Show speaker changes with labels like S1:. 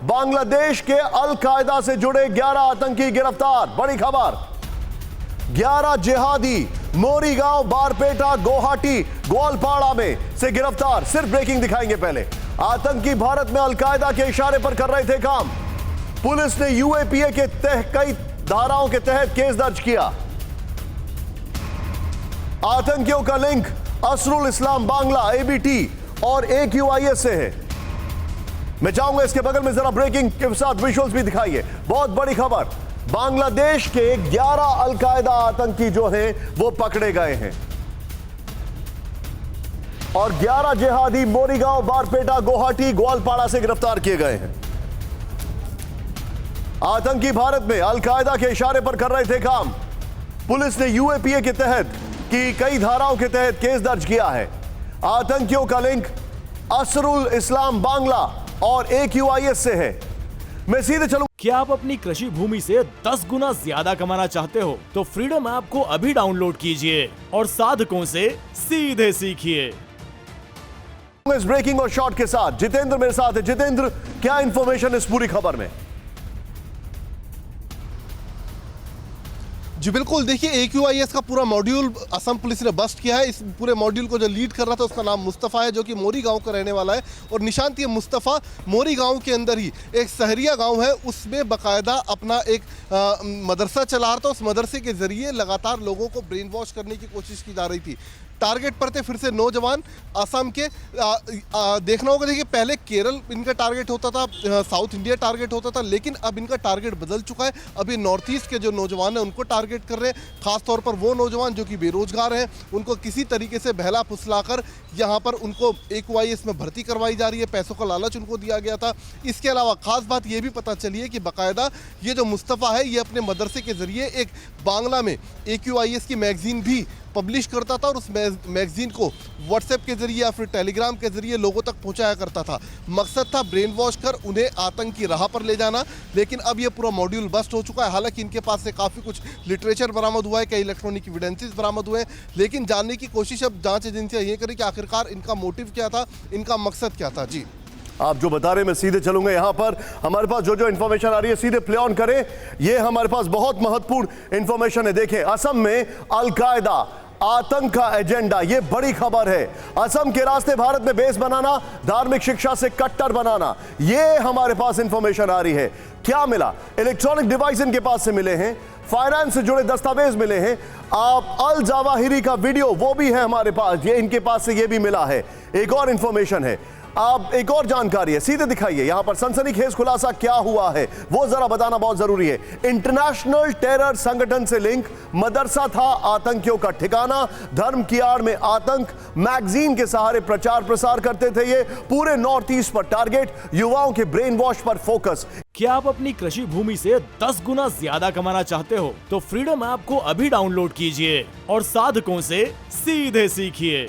S1: बांग्लादेश के अल कायदा से जुड़े 11 आतंकी गिरफ्तार। बड़ी खबर, 11 जिहादी मोरीगांव, बारपेटा, गुवाहाटी, ग्वालपाड़ा में से गिरफ्तार। सिर्फ ब्रेकिंग दिखाएंगे पहले। आतंकी भारत में अल कायदा के इशारे पर कर रहे थे काम। पुलिस ने यूएपीए के तहत कई धाराओं के तहत केस दर्ज किया। आतंकियों का लिंक असरुल इस्लाम बांग्ला, एबीटी और AQIS से है। मैं चाहूंगा इसके बगल में जरा ब्रेकिंग के साथ विजुअल्स भी दिखाइए। बहुत बड़ी खबर, बांग्लादेश के 11 अल कायदा आतंकी जो हैं वो पकड़े गए हैं और 11 जिहादी मोरीगांव, बारपेटा, गुवाहाटी, ग्वालपाड़ा से गिरफ्तार किए गए हैं। आतंकी भारत में अल कायदा के इशारे पर कर रहे थे काम। पुलिस ने यूएपीए के तहत की कई धाराओं के तहत केस दर्ज किया है। आतंकियों का लिंक असरुल इस्लाम बांग्ला और AQIS से है। मैं सीधे चलूं।
S2: क्या आप अपनी कृषि भूमि से 10 गुना ज्यादा कमाना चाहते हो तो फ्रीडम ऐप को अभी डाउनलोड कीजिए और साधकों से सीधे सीखिए।
S1: इस ब्रेकिंग और शॉर्ट के साथ जितेंद्र मेरे साथ है। जितेंद्र, क्या इंफॉर्मेशन इस पूरी खबर में?
S3: जी बिल्कुल, देखिए AQIS का पूरा मॉड्यूल असम पुलिस ने बस्ट किया है। इस पूरे मॉड्यूल को जो लीड कर रहा था उसका नाम मुस्तफ़ा है, जो कि मोरी गांव का रहने वाला है। और निशांत, ये मुस्तफ़ा मोरी गांव के अंदर ही एक सहरिया गांव है, उसमें बाकायदा अपना एक मदरसा चला रहा था। उस मदरसे के जरिए लगातार लोगों को ब्रेन वॉश करने की कोशिश की जा रही थी। टारगेट पर थे फिर से नौजवान असम के। देखना होगा, देखिए पहले केरल इनका टारगेट होता था, साउथ इंडिया टारगेट होता था, लेकिन अब इनका टारगेट बदल चुका है। अभी नॉर्थ ईस्ट के जो नौजवान हैं उनको टारगेट कर रहे हैं। खासतौर पर वो नौजवान जो कि बेरोजगार हैं, उनको किसी तरीके से बहला फुसलाकर यहाँ पर उनको AQIS में भर्ती करवाई जा रही है। पैसों का लालच उनको दिया गया था। इसके अलावा खास बात ये भी पता चली है कि बाकायदा ये जो मुस्तफ़ा है, ये अपने मदरसे के जरिए एक बांग्ला में AQIS की मैगजीन भी पब्लिश करता था और उस मैगजीन को व्हाट्सएप के जरिए या फिर टेलीग्राम के जरिए लोगों तक पहुंचाया करता था। मकसद था ब्रेन वॉश कर उन्हें आतंक की राह पर ले जाना। लेकिन अब ये पूरा मॉड्यूल बस्ट हो चुका है। हालांकि इनके पास से काफ़ी कुछ लिटरेचर बरामद हुआ है, कई इलेक्ट्रॉनिक एविडेंसेस बरामद हुए हैं, लेकिन जानने की कोशिश अब जांच एजेंसियां ये करें कि आखिरकार इनका मोटिव क्या था, इनका मकसद क्या था। जी
S1: आप जो बता रहे हैं मैं सीधे चलूंगा। यहां पर हमारे पास जो इंफॉर्मेशन आ रही है सीधे प्ले ऑन करें। ये हमारे पास बहुत महत्वपूर्ण इंफॉर्मेशन है। देखें, असम में अल कायदा आतंक का एजेंडा, ये बड़ी खबर है। असम के रास्ते भारत में बेस बनाना, धार्मिक शिक्षा से कट्टर बनाना, ये हमारे पास इंफॉर्मेशन आ रही है। क्या मिला? इलेक्ट्रॉनिक डिवाइस इनके पास से मिले हैं, फाइनेंस से जुड़े दस्तावेज मिले हैं। आप अल जावाहिरी का वीडियो वो भी है हमारे पास, ये इनके पास से ये भी मिला है। एक और इंफॉर्मेशन है, आप एक और जानकारी है, सीधे दिखाइए। यहां पर सनसनीखेज खुलासा क्या हुआ है वो जरा बताना बहुत जरूरी है। इंटरनेशनल टेरर संगठन से लिंक, मदरसा था आतंकियों का ठिकाना, धर्म की आड़ में आतंक, मैगजीन के सहारे प्रचार प्रसार करते थे। ये पूरे नॉर्थ ईस्ट पर टारगेट, युवाओं के ब्रेन वॉश पर फोकस।
S2: क्या आप अपनी कृषि भूमि से 10 गुना ज्यादा कमाना चाहते हो तो फ्रीडम ऐप को अभी डाउनलोड कीजिए और साधकों से सीधे सीखिए।